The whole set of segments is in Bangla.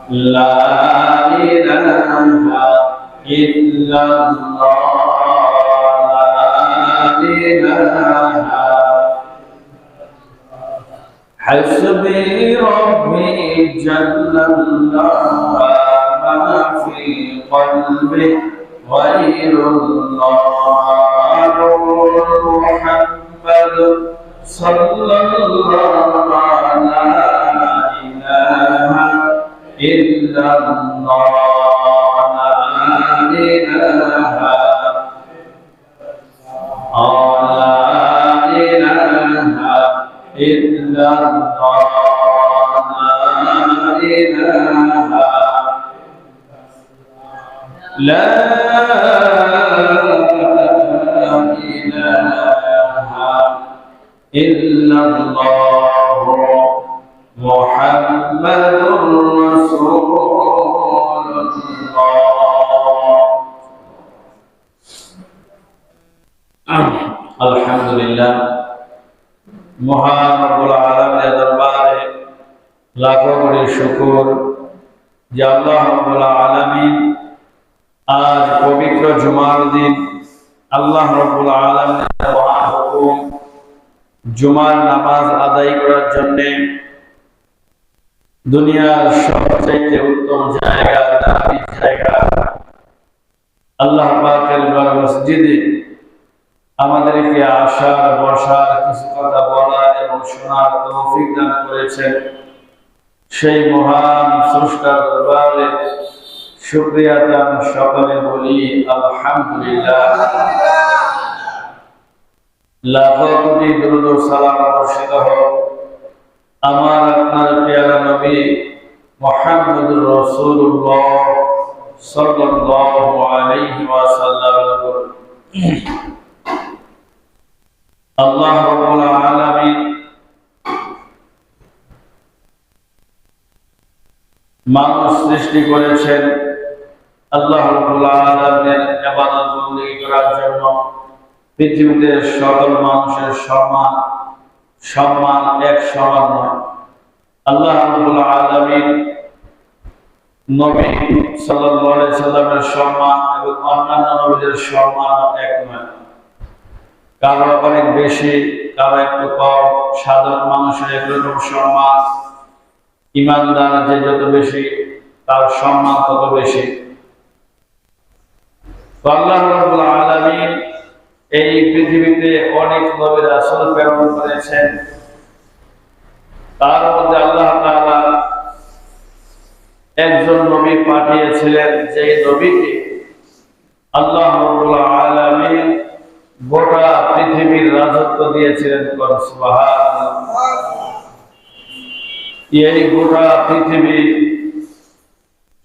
লা ইলাহা ইল্লাল্লাহ লা ইলাহা হাসবি রব্বি জাল্লাল্লাহ মা ফি কলবি গায়রুল্লাহ মুহাম্মাদুর সাল্লাল্লাহু আলাইহি ইল্লাল্লাহ লা ইলাহা ইল্লাল্লাহ লা ইলাহা ইল্লাল্লাহ মুহাম্মাদুর রাসূলুল্লাহ। আলহামদুলিল্লাহ, মহান রব্বুল আলামিনের দরবারে লাখো কোটি শুকর যে আল্লাহ রব্বুল আলামিন আজ পবিত্র জুমার দিন আল্লাহ রব্বুল আলামিনের মহান হুকুম জুমার নামাজ আদায় করার জন্য দুনিয়ার সবচেয়ে উত্তম জায়গা, দামি জায়গা আল্লাহ পাকের ঘর মসজিদে আমাদেরকে আসার, বসার, কিছু কথা বলার এবং শোনার তৌফিক দান করেছেন। সেই মহান স্রষ্টার দরবারে শুকরিয়া দান সকলে বলি আলহামদুলিল্লাহ। লাখো কোটি দুরূদ ও সালাম বর্ষিত হোক আমার আপনার প্রিয় নবী মুহাম্মদুর রাসূলুল্লাহ সাল্লাল্লাহু আলাইহি ওয়াসাল্লামের উপর। আল্লাহ রাব্বুল আলামিন মানুষ সৃষ্টি করেছেন আল্লাহ রাব্বুল আলামিনের ইবাদত বন্দেগী করার জন্য। পৃথিবীতে সকল মানুষের সম্মান এক সমান নয়। আল্লাহ রাব্বুল আলামিন নবী সাল্লাল্লাহু আলাইহি সাল্লামের সম্মান এবং অন্যান্য নবীদের সম্মান এক নয়। কারো অনেক বেশি, কারো একটু কম। সাধারণ মানুষের একরকম সম্মান, ইমানদার যে যত বেশি তার সম্মান তত বেশি। আল্লাহ রাব্বুল আলামিন এই পৃথিবীতে অনেক নবী রাসূল প্রেরণ করেছেন। তার মধ্যে আল্লাহ তাআলা একজন নবী পাঠিয়েছিলেন, যে নবীকে আল্লাহ রাব্বুল আলামিন গোটা পৃথিবীর রাজত্ব দিয়েছিলেন। সুবহানাল্লাহ। এই গোটা পৃথিবী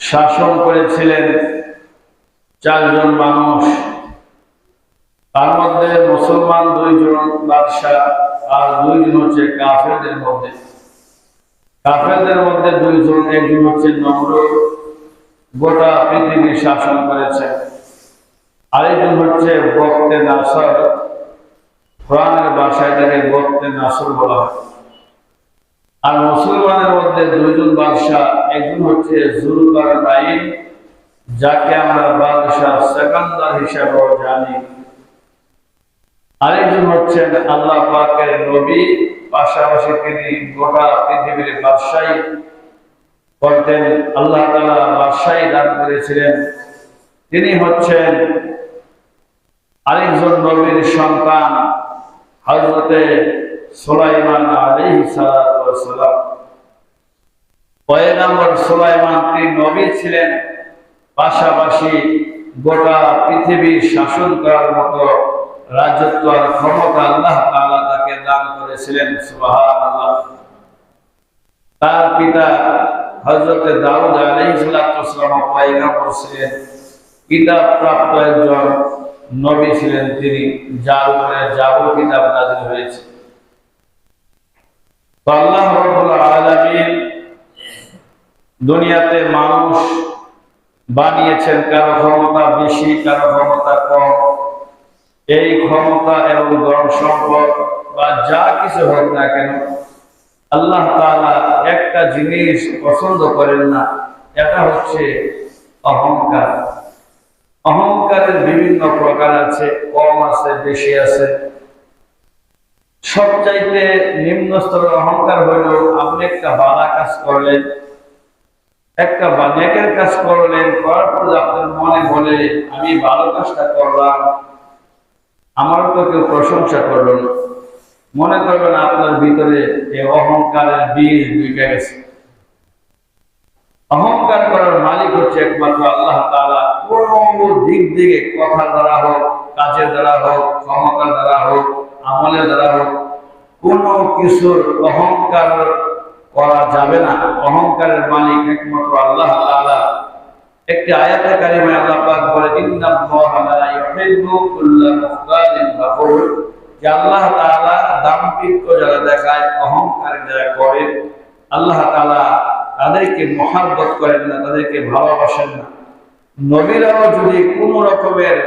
শাসন করেছিলেন চারজন মানুষ। তার মধ্যে মুসলমান দুইজন বাদশা আর দুইজন হচ্ছে কাফেরদের মধ্যে। কাফেরদের মধ্যে দুইজন, একজন হচ্ছে নমরুদ, গোটা পৃথিবী শাসন করেছে। আরেকজন হচ্ছে বখতে নাসর, কোরআনের ভাষায় তাকে বখতে নাসর বলা হয়। আর মুসলমানের মধ্যে দুইজন বাদশাহ, একজন হচ্ছে যুলকারনাইন, যাকে আমরা বাদশাহ সেকান্দার হিসেবেও জানি। আরেকজন হচ্ছেন আল্লাহ পাকের নবী, পাশাপাশি তিনি গোটা পৃথিবীর বাদশাহী করতেন। আল্লাহ তাআলা বাদশাহী দান করেছিলেন। তিনি হচ্ছেন আরেকজন নবীর সন্তান হযরতে সুলাইমান আলাইহিস সালাতু ওয়াস সালাম। পয়গম্বর সুলাইমান তিনি নবী ছিলেন, পাশাপাশি গোটা পৃথিবী শাসন করার মতো রাজত্ব আর ক্ষমতা আল্লাহ তাআলা তাকে দান করেছিলেন। সুবহানাল্লাহ। তার পিতা হযরতে দাউদ আলাইহিস সালাম পয়গম্বর ছিলেন, কিতাব প্রাপ্ত একজন নবী ছিলেন তিনি, যার উপরে জাবুর কিতাব নাযিল হয়েছে। তো আল্লাহ রাব্বুল আলামিন দুনিয়াতে মানুষ বানিয়েছেন, কারো ক্ষমতা বেশি, কারো ক্ষমতা কম। এই ক্ষমতা এবং ধন সম্পদ বা যা কিছু হোক না কেন, আল্লাহ তাআলা একটা জিনিস পছন্দ করেন না, এটা হচ্ছে অহংকার। অহংকারের বিভিন্ন প্রকার আছে, কম আছে, বেশি আছে। সবচাইতে নিম্ন স্তরের অহংকার হইল আপনি একটা ভালো কাজ করলেন, একটা নেকের কাজ করলেন, করার পর আপনার মনে বলে আমি ভালো কাজটা করলাম, আমার তো কেউ প্রশংসা করলো না, মনে করবেন আপনার ভিতরে এই অহংকারের বীজ ঢুকে গেছে। অহংকার করার মালিক হচ্ছে একমাত্র আল্লাহ তাআলা। কোন দিক থেকে, কথার দ্বারা হোক, কাজের দ্বারা হোক, ক্ষমতার দ্বারা হোক, আমলের দ্বারা হোক, কোন কিছুর অহংকার করা যাবে না। অহংকারের মালিক একমাত্র আল্লাহ তাআলা। একটি আয়াতে কারিমায় আল্লাহ পাক বলে ইন্নাল্লাহা লা ইউহিব্বু কুল্লা মুখতালিন ফখুর, যে আল্লাহ তাআলা দাম্ভিক্য যারা দেখায়, অহংকার যারা করে, আল্লাহ তাআলা তাদেরকে মহব্বত করেন না, তাদেরকে ভালোবাসেন না। নবীরাও যদি কোন রকমের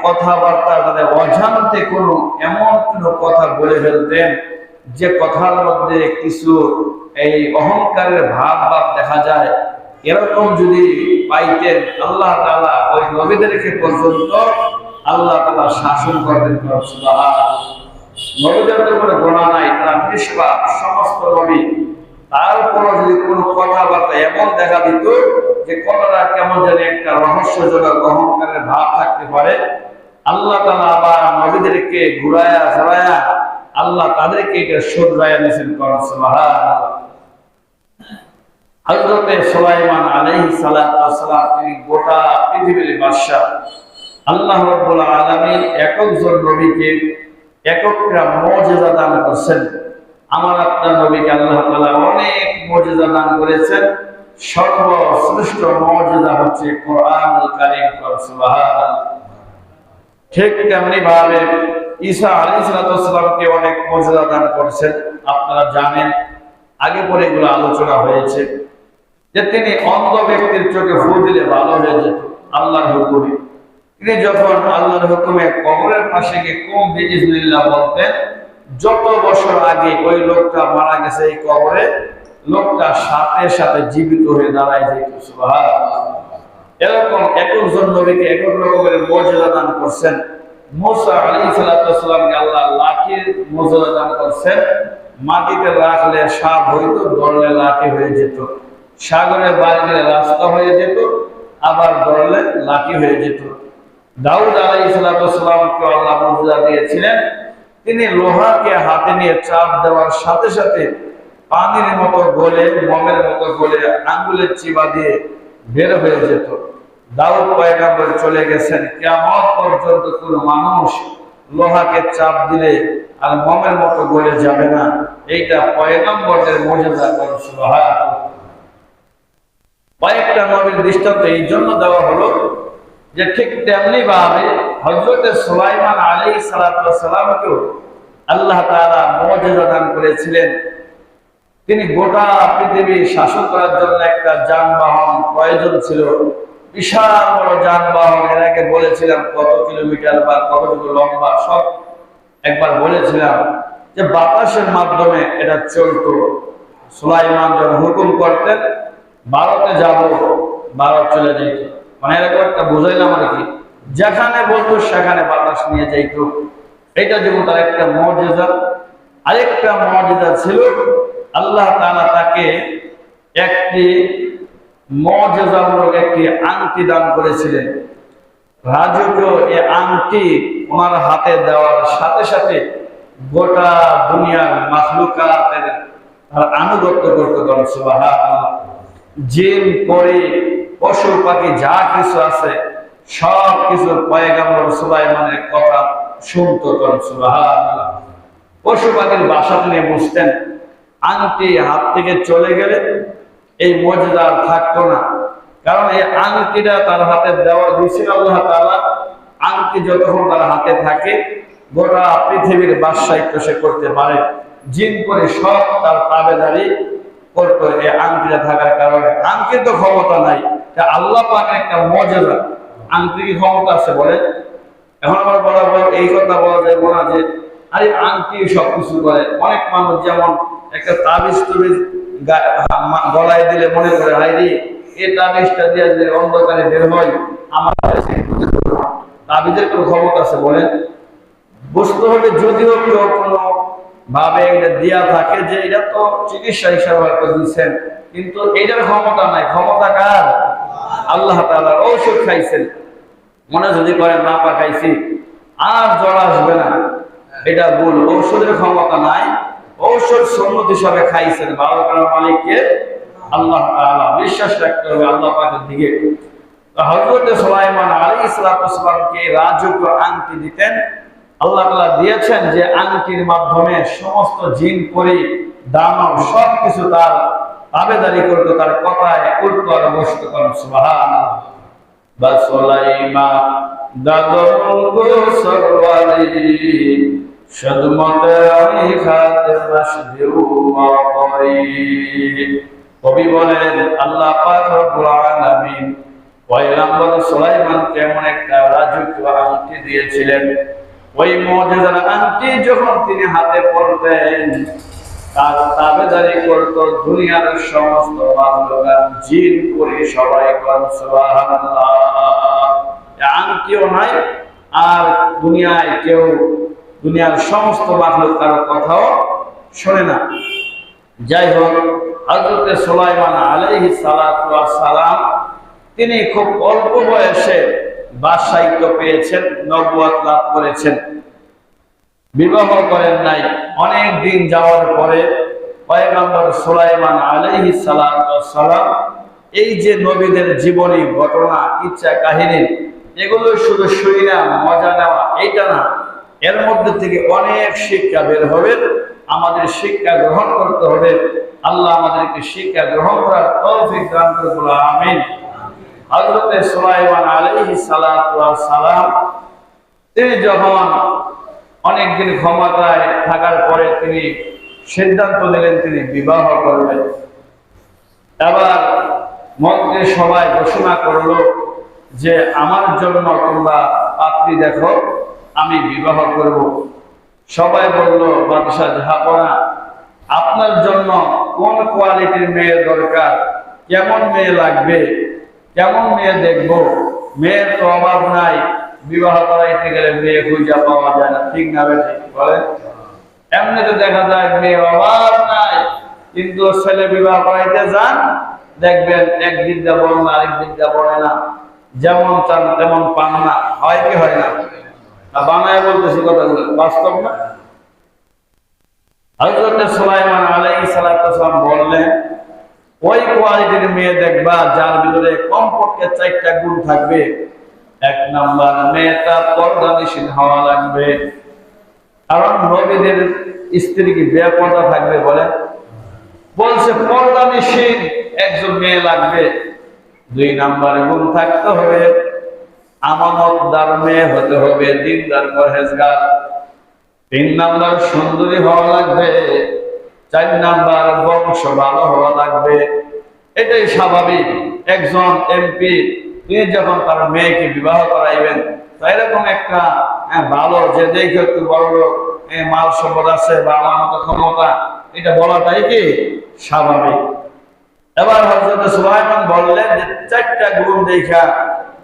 কথাবার্তা তাদের অজান্তে কোনো এমন কোনো কথা বলে ফেলতেন যে কথার মধ্যে কিছু এই অহংকারের ভাব দেখা যায়, এরকম যদি পাইতেন, আল্লাহ তাআলা ওই নবীদেরকে পর্যন্ত আল্লাহ তাআলা শাসন করবেন। নবীদের তো কোনো গোনা নাই, তারা নিষ্পাপ সমস্ত নবী। তারপর যদি কোন কথাবার্তা এমন দেখা দিত যে কথাটা কেমন জানি একটা রহস্যজনক অহংকারের ভাব থাকতে পারে, আল্লাহ তাআলা আবার নবীদেরকে ঘুরায়া ফেরায়া আল্লাহ তাদেরকে এটা শুধরাইয়া নিয়েছেন। সুবহানাল্লাহ। হযরতে সুলাইমান আলাইহিস সালাতু ওয়াস সালাম তিনি গোটা পৃথিবীর বাদশা। আল্লাহ রাব্বুল আলামিন একজন নবীকে একটা মুজিজা দান করেছেন। আমার আপনার নবীকে আল্লাহ তাআলা অনেক মুজিজা দান করেছেন। সর্বশ্রেষ্ঠ মুজিজা হচ্ছে কোরআনুল কারীম। সুবহানাল্লাহ। ঠিক তেমনি ভাবে ঈসা আলাইহিস সালামকে অনেক মুজিজা দান করেছেন। আপনারা জানেন, আগে পরে এগুলো আলোচনা হয়েছে, যে তিনি অন্ধ ব্যক্তির চোখে ফু দিলে ভালো হয়ে যেত আল্লাহর হুকুমে। তিনি যখন আল্লাহর হুকুমে কবরের পাশে গিয়ে কুম বিইজনিল্লাহ বলতেন, যত বছর আগে ওই লোকটা মারা গেছে এই কবরে, লোকটা সাথে সাথে জীবিত হয়ে দাঁড়ায় যেত। সুবহানাল্লাহ। এরকম একজন নবীকে এক এক রকমের মুজিজা দান করছেন। মুসা আলাইহিস সালামকে আল্লাহ লাঠির মুজিজা দান করছেন। মাটিতে রাখলে সাপ হইতো, ধরলে লাঠি হয়ে যেত। সাগরে বাড়ি দিলে রাস্তা হয়ে যেত, আবার ধরলে লাঠি হয়ে যেত। দাউদ আলাইহিস সালামকে আল্লাহ মুজিজা দিয়েছিলেন, তিনি লোহাকে হাতে নিয়ে চাপ দেওয়ার সাথে সাথে পানির মতো গলে, মোমের মতো গলে, আঙ্গুলের চিবা দিয়ে বের হয়ে যেত। দাউদ পয়গম্বর চলে গেছেন, কিয়ামত পর্যন্ত কোন মানুষ লোহাকে চাপ দিলে আর মোমের মতো গলে যাবে না। এইটা পয়গম্বরদের মুজিজা। সুবহানাল্লাহ। কয়েকটা নবীর দৃষ্টান্ত এই জন্য দেওয়া হলো যে ঠিক তেমনি ভাবে হযরতে সুলাইমান আলাইহিস সালামকেও আল্লাহ তাআলা মুজিজা দান করেছিলেন। তিনি গোটা পৃথিবী শাসন করার জন্য একটা যানবাহন প্রয়োজন ছিল, বিশাল বড় যানবাহন। এর আগে বলেছিলাম কত কিলোমিটার বা কতটুকু লম্বা, সব একবার বলেছিলাম, যে বাতাসের মাধ্যমে এটা চলতো। সুলাইমান যখন হুকুম করতেন ভারতে যাব, ভারত চলে যেত, এরকম একটা বুঝাইলাম আর কি, যেখানে বলতো সেখানে বাতাস নিয়ে যাইত। এটা যেমন তার একটা মুজিজা। আরেকটা মুজিজা ছিল, আল্লাহ তাআলা তাকে একটি মুজিজামূলক একটি আংটি দান করেছিলেন। রাজকীয় এই আংটি ওনার হাতে দেওয়ার সাথে সাথে গোটা দুনিয়ার মাখলুকাতের আনুগত্য করতে পারেন। সুবহানাল্লাহ। জিন, পরী, পশু পাখি যা কিছু আছে সব কিছু পয়গম্বর সুলাইমানের কথা শুনতো। সুবহানাল্লাহ। পশু পাখির বাসা নিয়ে বুঝতেন। আংটি হাত থেকে চলে গেলে এই মুজিজা থাকতো না, কারণ এই আংটিটা তার হাতে দেওয়া দিয়েছিল আল্লাহ তাআলা। আংটি যতক্ষণ তার হাতে থাকে গোটা পৃথিবীর বাদশাহিত্ব সে করতে পারে। জিন করে সব তার তাবেদারি করতো এই আংটিটা থাকার কারণে। আংটির তো ক্ষমতা নাই, আল্লাহ পাকের একটা মুজিজা। আংটি কি ক্ষমতা আছে বলে? এখন আবার বলা এই কথা বলা যায় না যে আরে আংটি সবকিছু করে। অনেক মানুষ যেমন একটা তাবিজ তুবিজ গলায় দিলে মনে করে হাইরি এই তাবিজটা দিয়ে যদি অন্ধকারে বের হয় আমার কাছে তাবিজের কোনো ক্ষমতা আছে বলেন? বুঝতে হবে যদিও কেউ কোনো ভাবে এটা দেয়া থাকে যে এটা তো চিকিৎসা হিসাবে হয়তো দিচ্ছেন, কিন্তু এটার ক্ষমতা নাই। ক্ষমতা কার? আল্লাহ তাআলা। ঔষধ খাইছেন, মনে যদি করেন না পাকাইছি আর জ্বর আসবে না, এটা ভুল। ঔষধের ক্ষমতা নাই। ঔষধ সুন্নত হিসাবে খাইছেন, ভালো করার মালিককে আল্লাহ তাআলা। বিশ্বাস রাখতে হবে আল্লাহ পাকের দিকে। তো হযরত সুলাইমান আলাইহিস সালামকে রাজকীয় আংটি দিতেন। আল্লাহ তাআলা দিয়েছেন যে আংটির মাধ্যমে সমস্ত জিন পরি দানব সবকিছু তার তাবেদারি করতো, তার কথায় উঠতো আর বসতো। সুবহানাল্লাহ। বাসলাইমা দাদঙ্গো সরওয়ালি সদমতে আমি খাতে মাসদিউ মাকরি। কবি বলেন আল্লাহ পাক রব্বুল আলামিন পয়গম্বর সুলাইমানকে এমন একটা রাজকীয় আংটি দিয়েছিলেন। ওই মুজিজার আংটি যখন তিনি হাতে পড়তেন, তার তাবেদারি করতো দুনিয়ার সমস্ত মাখলুকাত, জিন পরি সবাই। সুবহানাল্লাহ। আংটিও নাই আর দুনিয়ায় কেউ, দুনিয়ার সমস্ত মাখলুক কারো কথাও শোনে না। যাই হোক, হযরত সুলাইমান আলাইহিস সালাতু ওয়াস সালাম তিনি খুব অল্প বয়সে বাদশাহিত্ব পেয়েছেন, নবুয়ত লাভ করেছেন, বিবাহ করেন নাই। অনেক দিন যাওয়ার পরে পয়গম্বর সুলাইমান আলাইহিস সালাতু ওয়াস সালাম এই যে নবীদের জীবনী, ঘটনা, ইচ্ছা, কাহিনী, এগুলো শুধু শুই না মজা নেওয়া এইটা না, এর মধ্যে থেকে অনেক শিক্ষা বের হবে। আমাদের শিক্ষা গ্রহণ করতে হবে। আল্লাহ আমাদেরকে শিক্ষা গ্রহণ করার তৌফিক দান করুন। আমিন। হযরত সুলাইমান আলাইহিস সালাতু ওয়াস সালাম তিনি যখন অনেকদিন ক্ষমতায় থাকার পরে তিনি সিদ্ধান্ত নিলেন তিনি বিবাহ করবেন। এবার মন্ত্রী সবাই ঘোষণা করলো যে আমার জন্য তোমরা পাত্রী দেখো, আমি বিবাহ করব। সবাই বলল বাদশাহ জাহাপনা, আপনার জন্য কোন কোয়ালিটির মেয়ে দরকার, কেমন মেয়ে লাগবে, কেমন মেয়ে দেখব? মেয়ের তো অভাব নাই, বিবাহ করাইতে গেলে মেয়ে খুঁজে পাওয়া যায় না, ঠিক না বেঠিক বলেন? এমনি তো দেখা যায় মেয়ের অভাব নাই, কিন্তু ছেলে বিবাহ করাইতে যান দেখবেন এক বিদ্যা বড় না, আরেক বিদ্যা বড় না, যেমন চান তেমন পান না। হয় কি হয় না? বানায় বলতেছি কথাগুলো, বাস্তব না? হযরত সুলাইমান আলাইহিস সালাম বললেন ওই কোয়ালিটির মেয়ে দেখবা যার ভিতরে কমপক্ষে 4টা গুণ থাকবে। 1 নাম্বার, মেয়েটা পর্দানিশীল হওয়া লাগবে। কারণ নবীদের স্ত্রী কি বেপর্দা থাকবে বলেন? বলছে পর্দানিশীল একজন মেয়ে লাগবে। 2 নাম্বারে গুণ থাকতে হবে আমানতদার মেয়ে হতে হবে, দিনদার পরহেজগার। 3 নাম্বার সুন্দরী হওয়া লাগবে। 4 নাম্বার বংশ ভালো হওয়া লাগবে। এটাই স্বাভাবিক। একজন এমপি তিনি যখন তার মেয়েকে বিবাহ করাইবেন, এরকম একটা ভালো যে দেখে একটু বড় লোক, মাল সম্পদ আছে বা আমার মতো ক্ষমতা, এটা বলাটাই কি স্বাভাবিক। এবার হযরত সুলাইমান বললেন যে 4টা গুণ দেখা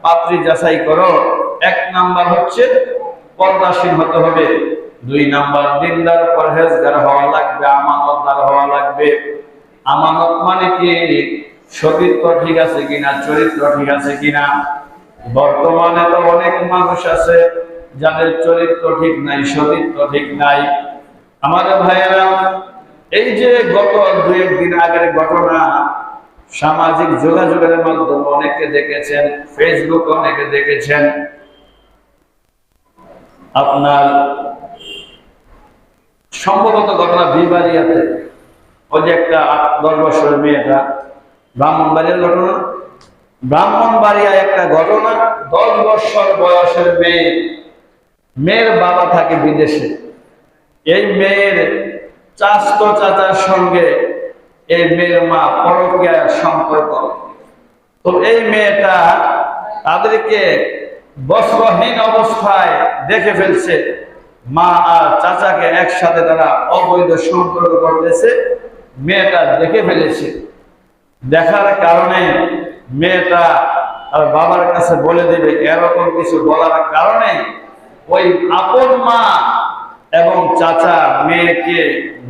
পাত্রী যাচাই করো। 1 নাম্বার হচ্ছে পর্দাশীল হতে হবে। 2 নাম্বার দিনদার পরহেজগার হওয়া লাগবে, আমানতদার হওয়া লাগবে। আমানত মানে কি? সতীত্ব ঠিক আছে কিনা, চরিত্র ঠিক আছে কিনা। বর্তমানে তো অনেক মানুষ আছে যাদের চরিত্র ঠিক নাই, সতীত্ব ঠিক নাই। আমাদের ভাইয়েরা, এই যে গত 2-1 দিন আগের ঘটনা, সামাজিক যোগাযোগের মাধ্যমে অনেকে দেখেছেন, ফেসবুকে অনেকে দেখেছেন, আপনার সম্ভবত ঘটনা বিবাড়িয়াতে ওই যে একটা 10 বছরের মেয়েটা, ব্রাহ্মণবাড়িয়ার ঘটনা। ব্রাহ্মণবাড়িয়ায় একটা ঘটনা, 10 বছর বয়সের মেয়ে, মেয়ের বাবা থাকে বিদেশে। এই মেয়ের চাচতো চাচার সঙ্গে এই মেয়ের মা পরকীয়া সম্পর্ক। তো এই মেয়েটা তাদেরকে বস্ত্রহীন অবস্থায় দেখে ফেলছে। মা আর চাচাকে একসাথে তারা অবৈধ সম্পর্ক করতেছে, মেয়েটা দেখে ফেলেছে। দেখার কারণে মেয়েটা তার বাবার কাছে বলে দিবে, এরকম কিছু বলার কারণে ওই আপন মা এবং চাচা মেয়েকে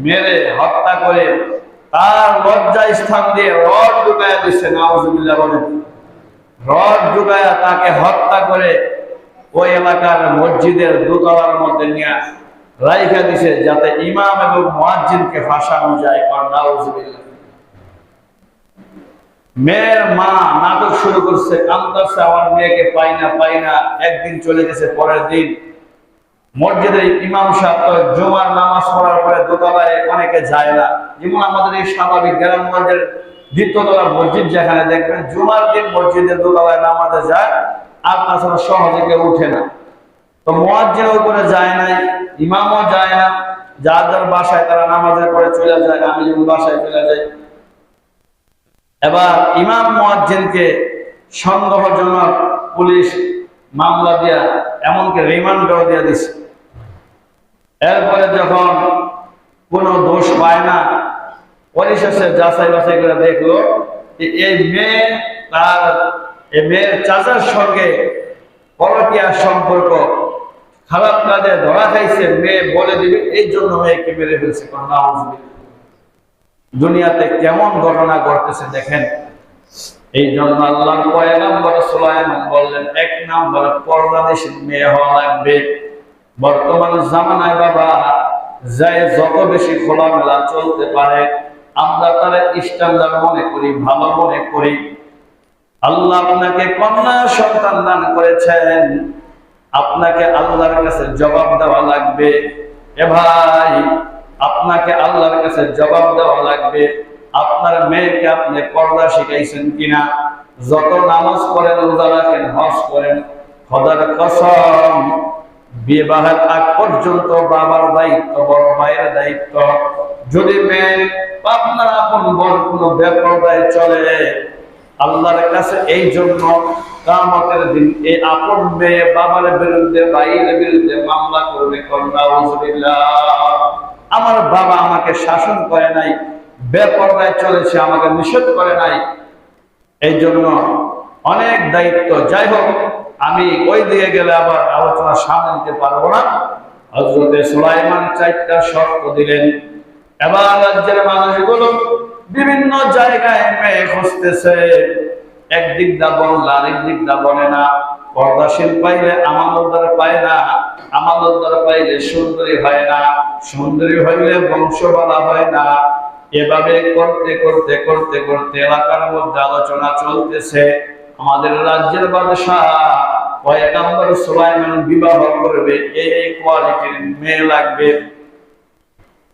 মেরে হত্যা করে তার লজ্জা স্থান দিয়ে রড ঢুকাইয়া দিচ্ছে। নাউজুবিল্লাহ বলেন। রড ঢুকাইয়া তাকে হত্যা করে ওই এলাকার মসজিদের দোতলার মধ্যে নিয়ে রাইখা দিছে, যাতে ইমাম এবং মুয়াজ্জিনকে ফাঁসানো যায়। নাউজুবিল্লাহ। মেয়ের মা নাটক শুরু করছে, কান্দাচ্ছে, আমার মেয়েকে পাই না পাই না। একদিন চলে গেছে, পরের দিন মসজিদের ইমাম সাহেব জুমার নামাজ পড়ার পরে দোতলায় অনেকে যায় না। যেমন আমাদের এই স্বাভাবিক গ্রামগঞ্জের দ্বিতীয়তলা মসজিদ, যেখানে দেখবেন জুমার দিন মসজিদের দোতলায় নামাজে যায়, আর তাছাড়া সহজে কেউ উঠে না। তো মুয়াজ্জিন উপরে যায় নাই, ইমামও যায় না, যার যার বাসায় তারা নামাজের পরে চলে যায়। আমি যেমন বাসায় চলে যাই। এবার ইমাম মুয়াজ্জিনকে সন্দেহজনক পুলিশ মামলা দিয়া এমনকি রিমান্ডও দিয়ে দিছে। এরপরে যখন কোনো দোষ পায় না, পরিশেষে যাচাই বাছাই করে দেখলো যে এই মেয়ের চাচার সঙ্গে পরকীয়া সম্পর্ক, খারাপ কাজে ধরা খাইছে। মেয়ে বলে দিবে, এই জন্য মেয়েকে মেরে ফেলছে। দুনিয়াতে কেমন ঘটনা ঘটতেছে দেখেন। এই জন্য আল্লাহ পয়গম্বর সুলাইমান বললেন, এক নাম্বার পর্দানিশীল মেয়ে হওয়া লাগবে। বর্তমান জামানায় বাবা যায় যত বেশি খোলামেলা চলতে পারে, আমরা তারা স্ট্যান্ডার্ড মনে করি, ভালো মনে করি। আল্লাহ আপনাকে কন্যা সন্তান দান করেছেন, আপনাকে আল্লাহর কাছে জবাব দেওয়া লাগবে। এ ভাই, আপনাকে আল্লাহর কাছে জবাব দেওয়া লাগবে। আপনার মেয়েকে আপনি পর্দা শিখাইছেন কিনা? যত নামাজ পড়েন, রোজা রাখেন, হজ করেন, খোদার কসম বিবাহের আগ পর্যন্ত বাবার দায়িত্ব, বড় ভাইয়ের দায়িত্ব। যদি মেয়ে আপনার আপন বড় কোনো বেপরদায় চলে, আল্লাহর কাছে এই জন্য কিয়ামতের দিন এই আপন মেয়ে বাবার বিরুদ্ধে, ভাইয়ের বিরুদ্ধে মামলা করবে। আমার বাবা আমাকে শাসন করে নাই, বেপরদায় চলেছে, আমাকে নিষেধ করে নাই, এই জন্য অনেক দায়িত্ব। যাই হোক, আমি ওই দিকে গেলে আবার আলোচনা সামনে নিতে পারবো না। হযরত সুলাইমান 4টা শর্ত দিলেন। এবার রাজ্যের মানুষগুলো বিভিন্ন জায়গায় মেয়ে খুঁজতেছে। একদিক দা বলল, আরেক দিক দা বলে না। পর্দাশীল পাইলে আমানতদার পায় না, আমানতদার পাইলে সুন্দরী হয় না, সুন্দরী হইলে বংশবালা হয় না। এভাবে করতে করতে করতে করতে এলাকার মধ্যে আলোচনা চলতেছে। আমাদের রাজ্যের বাদশাহ পয়গম্বর সুলাইমান বিবাহ করবে, এই কোয়ালিটির মেয়ে লাগবে।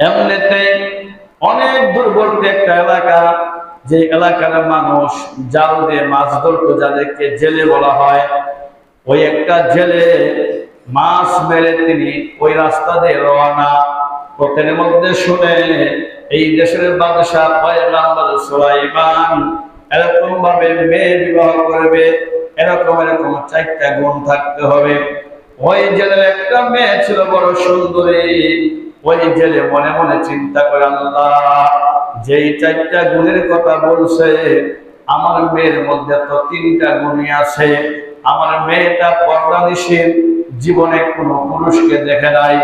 এমনিতেই অনেক দূরবর্তী একটা এলাকা, যে এলাকার মানুষ জাল দিয়ে মাছ ধরতো, যাদেরকে জেলে বলা হয়, ওই একটা জেলে মাছ মেরে তিনি ওই রাস্তা দিয়ে রওনা। পথের মধ্যে শুনে এই দেশের বাদশাহ পয়গম্বর সুলাইমান এরকম ভাবে মেয়ে বিবাহ করবে, এরকম এরকম 4টা গুণ থাকতে হবে। ওই জেলের একটা মেয়ে ছিল বড় সুন্দরী। ওই জেলে মনে মনে চিন্তা করে, আল্লাহ যেই 4টা গুণের কথা বলছে, আমার মেয়ের মধ্যে তো 3টা গুণই আছে। আমার মেয়েটা পর্দানিশীল, জীবনে কোনো পুরুষকে দেখে নাই।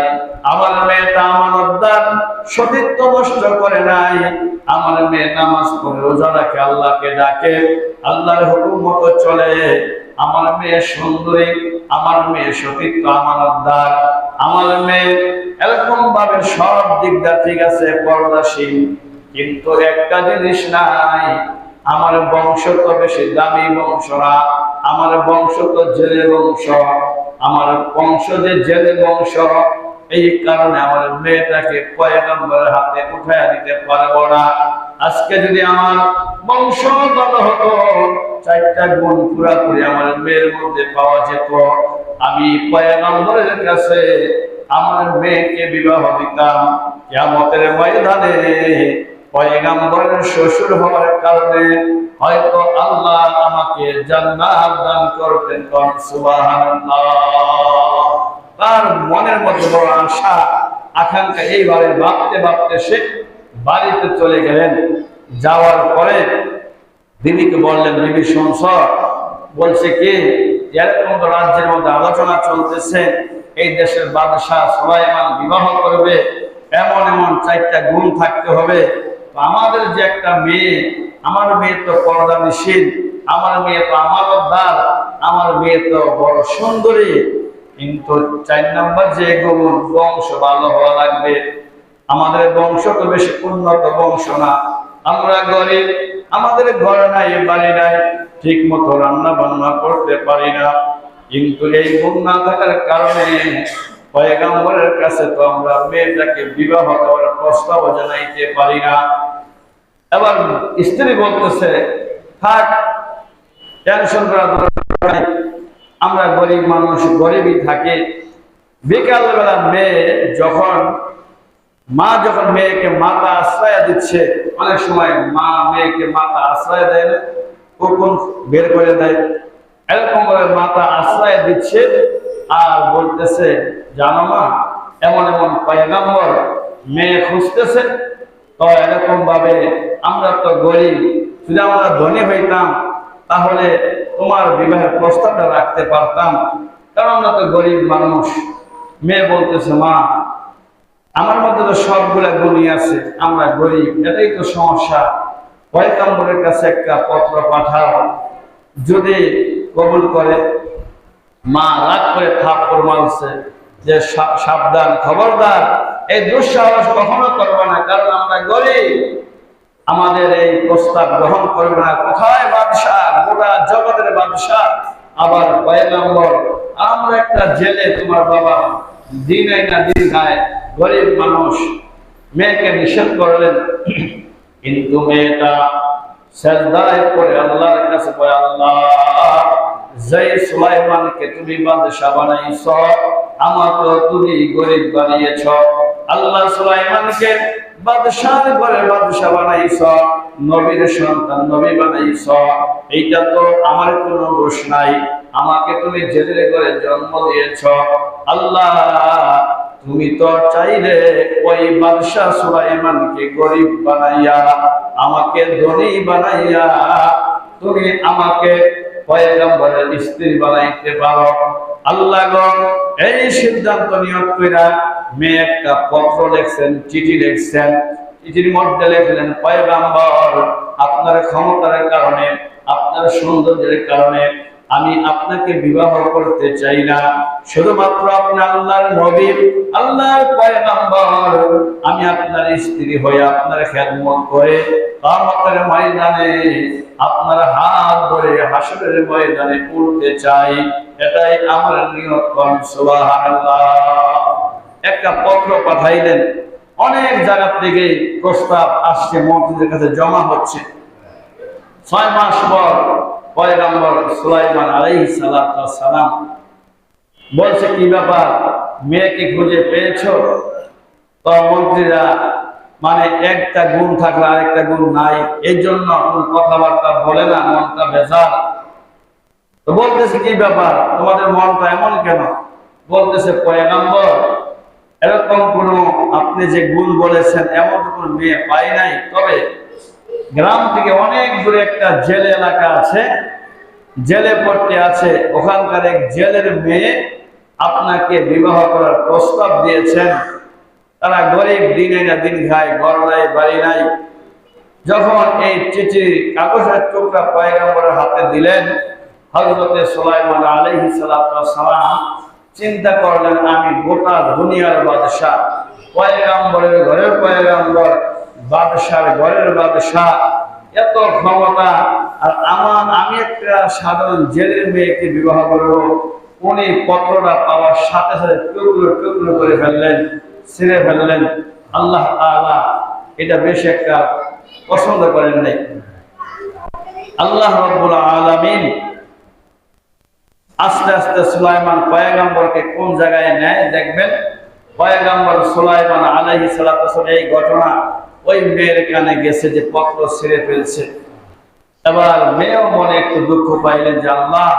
আমার মেয়েটা আমানতদার, সতীত্ব নষ্ট করে নাই। আমার মেয়ে নামাজ পড়ে, রোজা রাখে, আল্লাহকে ডাকে, আল্লাহর হুকুম মতো চলে। আমার মেয়ে সুন্দরী, আমার মেয়ে সতীত্ব, আমানতদার, আমার মেয়ে এরকম ভাবে সব দিকটা ঠিক আছে, পর্দাশীল। কিন্তু একটা জিনিস নাই, আমার বংশ তো বেশি দামি বংশ না। আমার বংশ তো জেলে বংশ, আমার বংশ যে জেলে বংশ। এই কারণে আমার মেয়েটাকে পয়গম্বরের হাতে উঠাইয়া দিতে পারবো না। আজকে যদি আমার বংশ ভালো হতো, 4টা গুণ পুরাপুরি আমার মেয়ের মধ্যে পাওয়া যেত, আমি পয়গম্বরের কাছে আমার মেয়েকে বিবাহ দিতাম। কিয়ামতের ময়দানে পয়গম্বরের শ্বশুর হওয়ার কারণে হয়তো আল্লাহ আমাকে জান্নাত দান করতেন। সুবহানাল্লাহ। তার মনের মধ্যে বড় আশা, আকাঙ্ক্ষা। এইভাবে ভাবতে ভাবতে সে বাড়িতে চলে গেলেন। যাওয়ার পরে বিবিকে বললেন, বিবি শুনছ? বলছে কি, এরকম তো রাজ্যের মধ্যে আলোচনা চলতেছে, এই দেশের বাদশাহ সুলাইমান বিবাহ করবে, এমন এমন 4টা গুণ থাকতে হবে। আমাদের যে একটা মেয়ে, আমার মেয়ে তো পর্দানিশীল, আমার মেয়ে তো আমানতদার, আমার মেয়ে তো বড় সুন্দরী, কিন্তু 4 নম্বর যে গুণ, বংশ ভালো হওয়া লাগবে। আমাদের বংশ তো বেশি উন্নত বংশ না, আমরা গরিব, আমাদের ঘর নাই বাড়ি নাই, ঠিক মতো রান্না বান্না করতে পারি না, কিন্তু এই গুণ না থাকার কারণে পয়গম্বরের কাছে তো আমরা মেয়েটাকে বিবাহ দেওয়ার প্রস্তাব জানাইতে পারি না। এবার স্ত্রী বলতেছে, থাক, টেনশন করা দরকার নাই, আমরা গরিব মানুষ, গরিবই থাকি। বিকালবেলা মা যখন মেয়েকে মাথা আশ্রয় দিচ্ছে, অনেক সময় মা মেয়েকে মাথা আশ্রয় দেয় না, কখন বের করে দেয়, এরকম করে মাথা আশ্রয় দিচ্ছে আর বলতেছে, জানো মা, এমন এমন পয়গম্বর মেয়ে খুঁজতেছে, তো এরকম ভাবে আমরা তো গরিব, যদি আমরা ধনী হইতাম তাহলে তোমার বিবাহের প্রস্তাবটা রাখতে পারতাম, কারণ আমরা তো গরিব মানুষ। মেয়ে বলতেছে, মা, আমার মধ্যে তো সবগুলা গুণই আছে, আমরা গরিব, এটাই তো সমস্যা। পয়গম্বরের কাছে একটা পত্র পাঠাও, যদি কবুল করে। মা রাগ করে থাপ্পড় মারছে যে, সাবধান, খবরদার, এই দুঃসাহস কখনো করবে না, কারণ আমরা গরিব, আমাদের এই প্রস্তাব গ্রহণ করবে না। কোথায় বাদশাহ, গোটা জগতের বাদশাহ, আবার পয়গম্বর, আমরা একটা জেলে, তোমার বাবা দিন আয় না দিন খায়, গরিব মানুষ। মেয়েকে নিষেধ করলেন, কিন্তু মেয়েটা সেজদায় পড়ে আল্লাহর কাছে বলে, আল্লাহ, যেই সুলাইমানকে তুমি বাদশাহ বানাইছো, আমাকে তুমি গরিব বানিয়েছ। আল্লাহ সুলাইমানকে বাদশাহ ঘরে বাদশাহ বানাইছ, নবীর সন্তান নবী বানাইছ, এইটা তো আমার কোনো দোষ নাই, আমাকে তুমি জেলের ঘরে জন্ম দিয়েছ। আল্লাহ, তুমি তো চাইলে ওই বাদশাহ সুলাইমানকে গরিব বানাইয়া আমাকে ধনী বানাইয়া তুমি আমাকে পয়গম্বরের স্ত্রী বানাইতে পারো। আল্লাহ গো, এই সিদ্ধান্ত নিয়ত কইরা মেয়ে একটা পত্র লিখছেন, চিঠি লিখছেন। চিঠির মধ্যে লিখলেন, পয়গম্বর, আপনার ক্ষমতার কারণে, আপনার সৌন্দর্যের কারণে আমি আপনাকে বিবাহ করতে চাই না, শুধুমাত্র আপনি আল্লাহর নবী, আল্লাহর পয়গম্বর, আমি আপনার স্ত্রী হয়ে আপনার খেদমত করে কিয়ামতের ময়দানে আপনার হাত ধরে হাসরের ময়দানে উঠতে চাই, এটাই আমার নিয়ত। সুবহানাল্লাহ। একটা পত্র পাঠাইলেন, অনেক জায়গা থেকে প্রস্তাব আসছে, মন্ত্রীদের কাছে জমা হচ্ছে। 6 মাস পর পয়গম্বর সুলাইমান আলাইহিস সালাম বলছে, কি ব্যাপার, মেয়েকে খুঁজে পেয়েছো? তো মন্ত্রীরা, মানে একটা গুণ থাকলে আরেকটা গুণ নাই, এই জন্য কথাবার্তা বলে না, মনটা বেজার। তো বলতেছে, কি ব্যাপার, তোমাদের মনটা এমন কেন? বলতেছে, পয়গম্বর, এরকম কোন আপনি যে গুণ বলেছেন এমন কোন মেয়ে পাই নাই, তবে গ্রাম থেকে অনেক দূরে একটা জেল এলাকা আছে, জেলে পড়তে আছে, ওখানকার এক জেলের মেয়ে আপনাকে বিবাহ করার প্রস্তাব দিয়েছেন। তারা গরিব, দিনে না দিন খায়, ঘর নাই বাড়ি নাই। যখন এই চিঠি কাগজের টুকরা পয়গম্বরের হাতে দিলেন, হযরতে সুলাইমান আলাইহিস সালাম চিন্তা করলেন, আমি গোটা দুনিয়ার বাদশাহ, পয়গম্বরের ঘরের পয়গম্বর, বাদশার ঘরের বাদশাহ, এত ক্ষমতা, আর আমি একটা সাধারণ জেলের মেয়েকে বিবাহ করব। উনি পত্রটা পাওয়ার সাথে সাথে টুকরো টুকরো করে ফেললেন, ছিঁড়ে ফেললেন। আল্লাহ তাআলা এটা বেশ একটা পছন্দ করেন নাই। আল্লাহ রাব্বুল আলামিন আস্তে আস্তে সুলাইমান পয়গম্বরকে কোন জায়গায় নেয় দেখবেন। পয়গম্বর সুলাইমান আলাইহিস সালাতু ওয়াস এই ঘটনা ওই মেয়ের কানে গেছে যে পত্র ছিঁড়ে ফেলছে। এবার মেয়েও মনে একটু দুঃখ পাইলেন যে, আল্লাহ,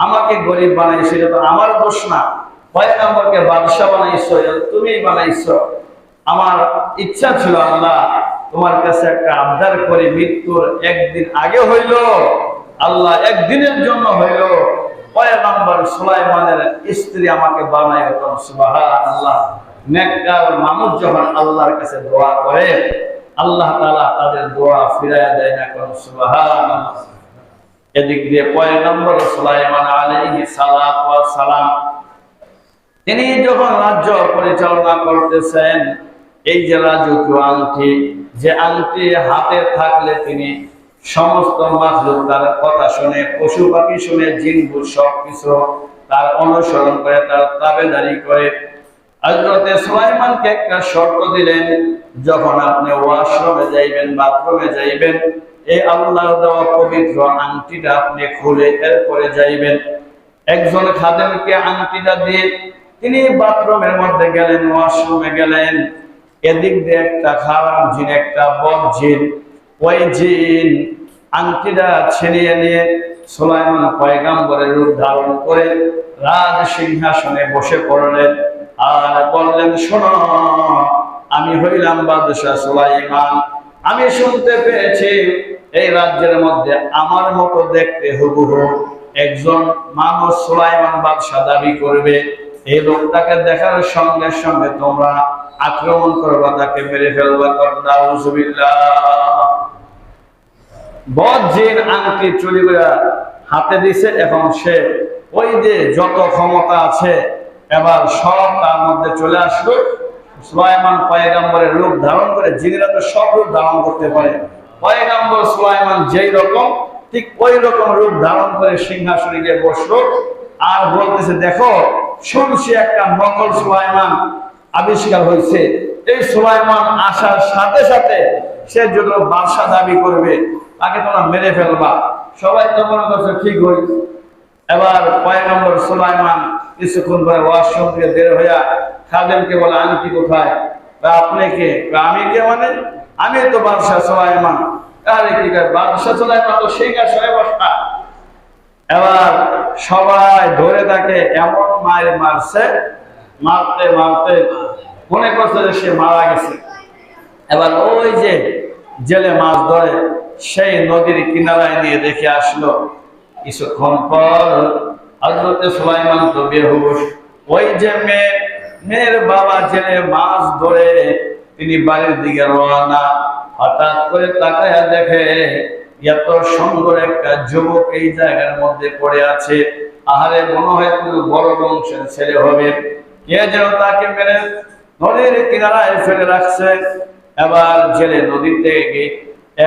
আমাকে গরিব বানাইছো, এটা তো আমার দোষ না, পয়গম্বরকে বাদশাহ বানাইছো, তুমিই বানাইছো। আমার ইচ্ছা ছিল আল্লাহ তোমার কাছে একটা আবদার করে, মৃত্যুর একদিন আগে হইল, আল্লাহ একদিনের জন্য হইল পয়গম্বর সুলাইমানের স্ত্রী আমাকে বানায়। সুবহানাল্লাহ। নেককার মানুষ যখন আল্লাহর কাছে দোয়া করে, আল্লাহ তাআলা তাদের দোয়া ফিরাইয়া দেয় না। সুবহানাল্লাহ। এদিক দিয়ে পয়গম্বর সুলাইমান আলাইহিস সালাতু ওয়াস সালাম তিনি যখন রাজ্য পরিচালনা করতেছেন, এই যে রাজকীয় আংটি, যে আংটি হাতে থাকলে তিনি সমস্ত মাখলুক তার কথা শুনে, পশু পাখি শুনে, জিনভূত সবকিছু তার অনুসরণ করে, তার তাবেদারি করে। হযরত সুলাইমানকে একটা শর্ত দিলেন, যখন আপনি ওয়াশরুমে যাইবেন, বাথরুমে যাইবেন, এই আল্লাহর দেওয়া পবিত্র আংটিটা আপনি খুলে এরপরে যাইবেন। একজন খাদেমকে আংটিটা দিয়ে তিনি বাথরুমের মধ্যে গেলেন, ওয়াশরুমে গেলেন। এদিক দিয়ে একটা খারাপ জিন, একটা বদ জিন, ওই জিন আংটিটা ছিনিয়ে নিয়ে সুলাইমান পয়গম্বরের রূপ ধারণ করে রাজ সিংহাসনে বসে পড়লেন আর বললেন, শোনো, আমি হইলাম বাদশাহ সুলাইমান। আমি শুনতে পেয়েছি এই রাজ্যের মধ্যে আমার মতো দেখতে হুবহু একজন মানুষ সুলাইমান বাদশাহ দাবি করবে। এই লোকটাকে দেখার সঙ্গে সঙ্গে তোমরা আক্রমণ করবা, তাকে মেরে ফেলবা। নাউযুবিল্লাহ। বদ জিন আংটি চুরি করে হাতে দিছে, এখন সে ওই যে যত ক্ষমতা আছে এবার সব তার মধ্যে চলে আসলো। সুলাইমান পয়গম্বরের রূপ ধারণ করে, জিনেরা তো সব রূপ ধারণ করতে পারে, পয়গম্বর সুলাইমান যেই রকম ঠিক ওই রকম রূপ ধারণ করে সিংহাসনে গিয়ে বসলো আর বলতেছে, দেখো, শুনছি একটা নকল সুলাইমান আবিষ্কার হয়েছে। এই সুলাইমান আসার সাথে সাথে সে যদি বাদশা দাবি করবে, তাকে তোমরা মেরে ফেলবা। সবাই তো মনে করছে ঠিক হই। এবার পয়গম্বর সুলাইমান কিছুক্ষণ পরে ওয়াশরুম থেকে বের হইয়া খাদেমকে বলে, আংটি কোথায়? আপনি কে? আমি কে মানে? আমি তো বাদশা সুলাইমান। আরে কি বাদশা সুলাইমান তো সিংহাসনে বসা। এবার সবাই ধরে তাকে এমন মার মারছে, মারতে মারতে মনে করছে যে সে মারা গেছে। এবার ওই যে জেলে মাছ ধরে সেই নদীর কিনারায় নিয়ে দেখে আসলো। কিছুক্ষণ পর হযরত সুলাইমান তো বেহুশ। ওই যে মেয়ের বাবা জেলে মাছ ধরে তিনি বাড়ির দিকে রওনা। হঠাৎ করে তাকায়া দেখে এত সুন্দর একটা যুবক এই জায়গার মধ্যে পড়ে আছে। আহারে, মনে হয় কোনো বড় বংশের ছেলে হবে। কে যেন তাকে মেরে নদীর কিনারায় ফেলে রাখছে। এবার জেলে নদীতে গিয়ে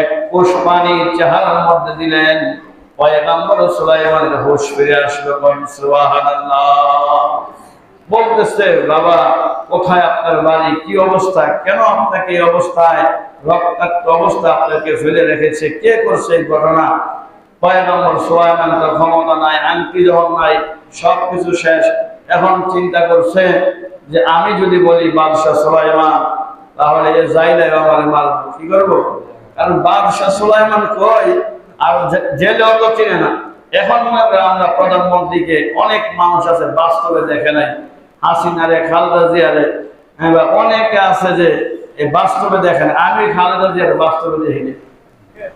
এক কোষ পানি চেহারার মধ্যে দিলেন। পয়গম্বর সুলাইমানের হুঁশ ফিরে আসলো। সুবহানাল্লাহ। বলতেছে, বাবা, কোথায় আপনার বাড়ি? কি অবস্থা? কেন আপনাকে এই অবস্থায়, রক্তাক্ত অবস্থা আপনাকে ফেলে রেখেছে? কে করছে এই ঘটনা? পয়গম্বর সুলাইমান তো ক্ষমতা নাই, আংটি যখন নাই, সবকিছু শেষ। এখন চিন্তা করছে যে আমি যদি বলি বাদশাহ সুলাইমান, তাহলে এ যাইলে আমার মারব, কি করবো? কারণ বাদশাহ সুলাইমান কই আর জেলেও তো চিনে না। এখন আমরা প্রধানমন্ত্রীকে অনেক মানুষ আছে বাস্তবে দেখে নাই, হাসিনারে, খালেদা জিয়ারে, অনেকে আছে যে এই বাস্তবে দেখেন। আমি খালেদা জিয়ার বাস্তবে দেখিনি,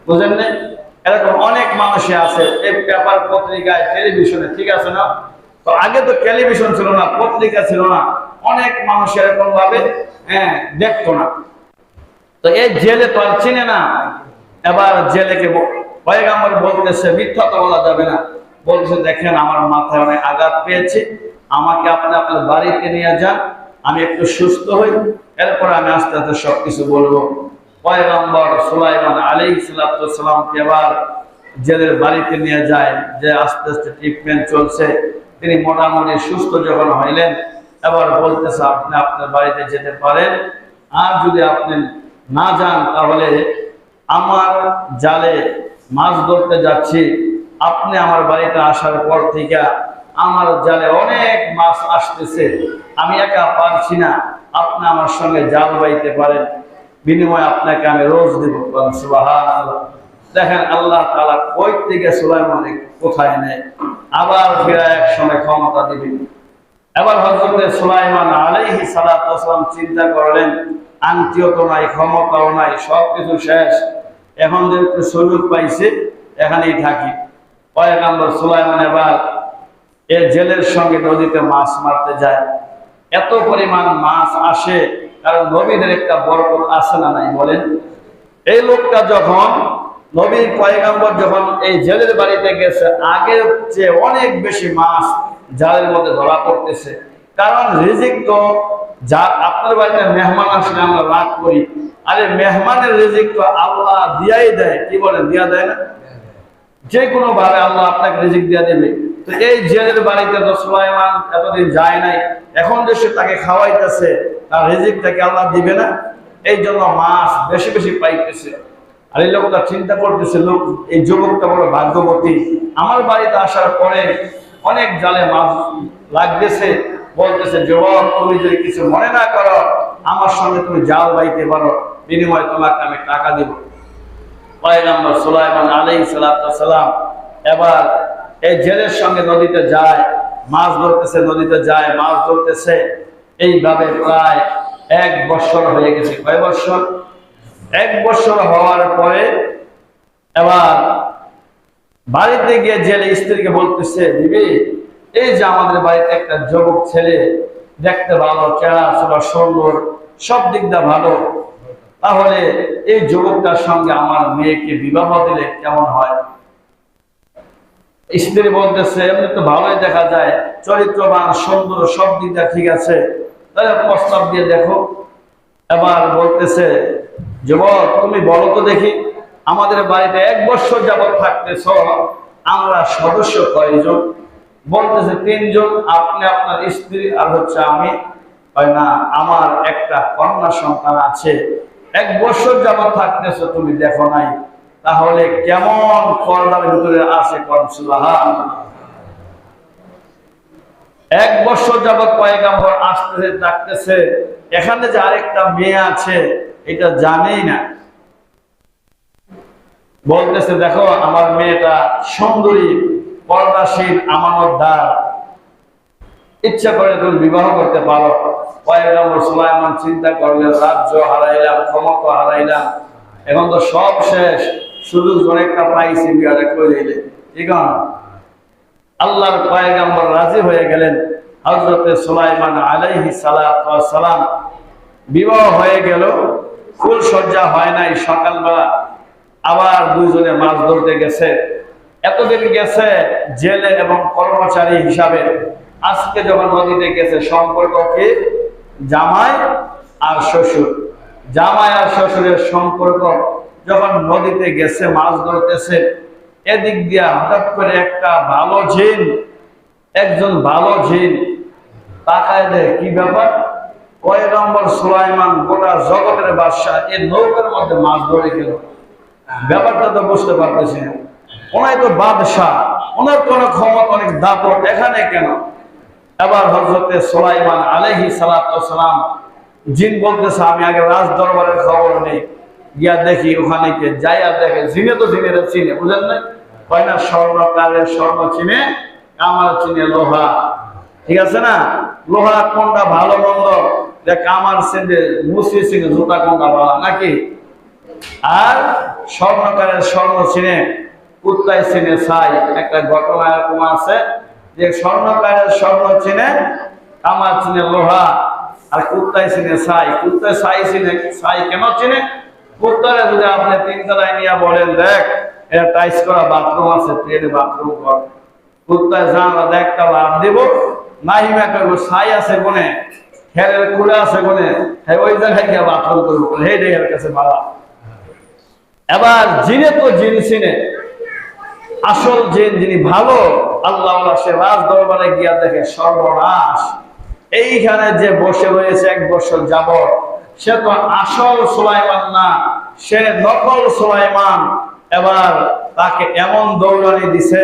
বুঝেন নাই? এরকম অনেক মানুষই আছে এই পেপার, পত্রিকায়, টেলিভিশনে, ঠিক আছে না? তো আগে তো টেলিভিশন ছিল না, পত্রিকা ছিল না, অনেক মানুষ এরকম ভাবে দেখতো না। তো এই জেলে তো আর চিনে না। এবার জেলেকে পয়গম্বর বলতেছে, মিথ্যা তো বলা যাবে না, বলছে, দেখেন আমার মাথায় অনেক আঘাত পেয়েছে, আমাকে আপনি আপনার বাড়িতে নিয়ে যান, আমি একটু সুস্থ হই, এরপর আমি আস্তে আস্তে সবকিছু বলবো। পয়গম্বর সুলাইমান আলাইহিস সালামকে এবার জেলের বাড়িতে নিয়ে যায়, যে আস্তে আস্তে ট্রিটমেন্ট চলছে, তিনি মোটামুটি সুস্থ যখন হইলেন, এবার বলতেছে, আপনি আপনার বাড়িতে যেতে পারেন। আর যদি আপনি না যান, তাহলে আমার জালে মাছ ধরতে যাচ্ছি, আপনি আমার বাড়িতে আসার পর থেকে আমার জালে অনেক মাছ আসতেছে, আমি একা পারছি না, আপনি আমার সঙ্গে জাল বাইতে পারেন, বিনিময়ে আপনাকে আমি রোজ দেব। সুবহানাল্লাহ। দেখেন আল্লাহ তাআলা কই থেকে সুলাইমানকে কোথায় নেয়, আবার ফিরে এক সময় ক্ষমতা দিবেন। এবার হযরত সুলাইমান আলাইহিস সালাতু ওয়াস সালাম চিন্তা করলেন, আংটিও তো নাই, ক্ষমতাও নাই, সবকিছু শেষ। এখন যে একটু সুযোগ পাইছে এখানেই থাকি। পয়গম্বর সুলাইমান এবার এর জেলের সঙ্গে নদীতে মাছ মারতে যায়। এত পরিমাণ মাছ আসে, কারণ নবীদের একটা বরকত আছে না নাই বলেন? এই লোকটা যখন নবী পয়গম্বর যখন এই জেলের বাড়িতে গেছে, আগের চেয়ে অনেক বেশি মাছ জালের মধ্যে ধরা পড়তেছে। কারণ রিজিক তো, যা আপনার বাড়িতে মেহমান আসলে আমরা রাগ করি, আরে মেহমানের রিজিক তো আল্লাহ দিয়াই দেয়। কি বলেন, দিয়া দেয় না? যে কোনো ভাবে আল্লাহ আপনাকে রিজিক দিয়া দেবে। তো এই জেলের বাড়িতে তো সুলাইমান এতদিন যায় নাই, এখন যে সে তাকে খাওয়াইতেছে, তার রিজিকটাকে আল্লাহ দিবে না? এই জন্য মাছ বেশি বেশি পাইতেছে। আর এই লোকটা চিন্তা করতেছে, লোক এই যুবকটা বড় ভাগ্যবতী, আমার বাড়িতে আসার পরে অনেক জালে মাছ লাগতেছে। বলতেছে, যুবক তুমি যদি কিছু মনে না করো, আমার সঙ্গে তুমি জাল বাইতে পারো, বিনিময়ে তোমাকে আমি টাকা দিব। পয়গম্বর সুলাইমান আলাইহিস সালাম এবার এই জেলের সঙ্গে নদীতে যায়, মাছ ধরতেছে, নদীতে যায়, মাছ ধরতেছে। এইভাবে প্রায় 1 বছর হয়ে গেছে। কয় বছর? 1 বছর হওয়ার পরে এবার বাড়িতে গিয়ে জেলে স্ত্রীকে বলতেছে, বিবি, এই যে আমাদের বাড়িতে একটা যুবক ছেলে, দেখতে ভালো, চেহারা সুন্দর, সব দিক দিয়ে ভালো, তাহলে এই যুবকটার সঙ্গে আমার মেয়েকে বিবাহ দিলে কেমন হয়? স্ত্রী বলতেছে, এমনি তো ভালোই দেখা যায়, চরিত্রবান, সুন্দর, সব দিক দিয়ে ঠিক আছে, তাহলে প্রস্তাব দিয়ে দেখো। এবার বলতেছে, যুবক তুমি বলো তো দেখি, আমাদের বাড়িতে 1 বছর যাবত থাকতেছ, আমরা সদস্য কয়জন? বলতেছে 3 জন, আপনি, আপনার স্ত্রী আর হচ্ছে আমি। হয় না, আমার একটা কন্যা সন্তান আছে। 1 বছর যাবত থাকতেছ, তুমি দেখো নাই, তাহলে কেমন পর্দার ভিতরে আছে? সুবহানাল্লাহ। 1 বছর যাবত পয়গম্বর আসতেছে, ডাকতেছে, এখানে যে আরেকটা মেয়ে আছে এটা জানেই না। বলতেছে, দেখো আমার মেয়েটা সুন্দরী, পর্দাশীল, আমানতদার, ইচ্ছা করে তুমি বিবাহ করতে পারো। পয়গম্বর সুলাইমান চিন্তা করলেন, রাজ্য হারাইলাম, ক্ষমতা হারাইলাম, এখন তো সব শেষ, শুধু অনেকটা পাইছি, বিয়ারে করে দিলে ঠিক না? আল্লাহর পয়গম্বর রাজি হয়ে গেলেন। হযরতে সুলাইমান আলাইহিস সালাম বিবাহ হয়ে গেল, ফুল সজ্জা হয় নাই। সকালবেলা আবার দুইজনে মাছ ধরতে গেছে। এতদিন গেছে জেলে এবং কর্মচারী হিসাবে, আজকে যখন নদীতে গেছে, সম্পর্ক কি? জামাই আর শ্বশুর। জামাই আর শ্বশুরের সম্পর্ক। যখন নদীতে গেছে, মাছ ধরতেছে, এদিক দিয়া হঠাৎ করে একটা ভালো জিন, একজন ভালো জিন তাকায় দেয়, কি ব্যাপার? পয়গম্বর সুলাইমান গোটা জগতের বাদশা, এই নৌকার মধ্যে মাছ ধরে গেল। ব্যাপারটা তো বুঝতে পারতেছি না, ওনাই তো বাদশাহ, ওনার কোনো ক্ষমতা, অনেক দাপট, এখানে কেন? এবার হযরতে সুলাইমান আলাইহিস সালাম জিন বলতেছে, আমি আগে রাজ দরবারের খবর নেই, গিয়া দেখি ওখানে কে। যাইয়া দেখে, জিনে তো জিনের চিনে, বুঝেন না? হয় না, স্বর্ণকারের স্বর্ণ চিনে, কামার চিনে লোহা, ঠিক আছে না? লোহা কোনটা ভালো মন্দ, কামার চিনে, মুসি চিনে জুতা কোনটা ভালো নাকি? আর স্বর্ণকারের স্বর্ণ চিনে, কুত্তায় চিনে ছাই। একটা ঘটনা এরকম আছে যে স্বর্ণকারের স্বর্ণ চিনে, কামার চিনে লোহা, আর কুত্তায় চিনে ছাই। কুত্তায় ছাই চিনে, ছাই কেন চিনে? কুত্তারে যদি আপনি 3 তলায় নিয়ে বলেন, দেখ এটা টাইস করা বাথরুম আছে, তুই বাথরুম কর, কুত্তায় জানলা দেখটা লাভ দিব, নাহিমা করবো ছাই আছে কোনে, খেলের কুড়ে আছে কোনে, ওই জায়গায় গিয়ে বাথরুম করবো, হে এর কাছে ভালো। এবার জিনে তো জিন চিনে, আসল জিন যিনি ভালো আল্লাহ, সে রাজ দরবারে গিয়া দেখে সর্বনাশ, এইখানে যে বসে রয়েছে 1 বছর যাবত, সে তো আসল সুলাইমান না, সে নকল সুলাইমান। এবার তাকে এমন দৌড়ানি দিছে,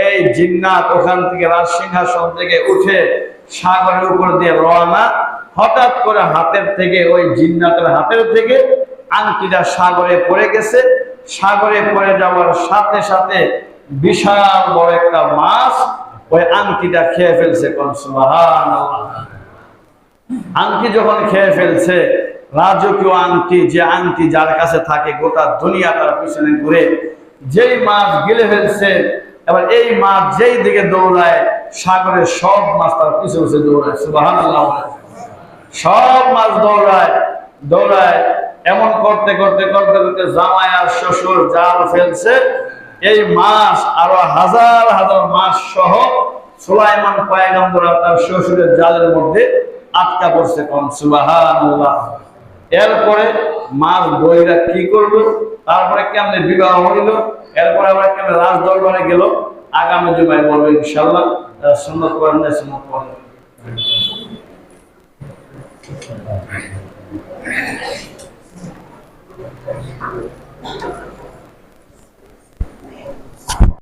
এই জিন্নাত ওখান থেকে রাজ সিংহাসন থেকে উঠে সাগরের উপর দিয়ে রওনা। হঠাৎ করে হাতের থেকে, ওই জিন্নাতের হাতের থেকে আংটিটা সাগরে পড়ে গেছে। সাগরে পড়ে যাওয়ার সাথে সাথে বিশাল বড় একটা মাছ ওই আংটিটা খেয়ে ফেলছে। সুবহানাল্লাহ। আংটি যখন খেয়ে ফেলছে, রাজকীয় আংটি, যে আংটি যার কাছে থাকে গোটা দুনিয়া তার পিছনে ঘুরে, যেই মাছ গিলে ফেলছে, এবার এই মাছ যেই দিকে দৌড়ায় সাগরের সব মাছ তার পিছু পিছু দৌড়ায়। সুবহানাল্লাহ। সব মাছ দৌড়ায় দৌড়ায়, এমন করতে করতে করতে করতে জামাই আর শ্বশুর জাল ফেলছে, এই মাছ আরো হাজার হাজার মাছ সহ সুলাইমান পয়গম্বর আর তার শ্বশুরের জালের মধ্যে আটকা পড়ছে। কোন সুবহানাল্লাহ। এরপরে মাছ বইরা কি করলো, তারপরে কেমনে বিবাহ হইল, এরপরে আবার কেমনে রাজ দরবারে গেল, আগামী জুমায় বলবো ইনশাআল্লাহ। সুন্নাত করেন না, সুন্নাত করেন।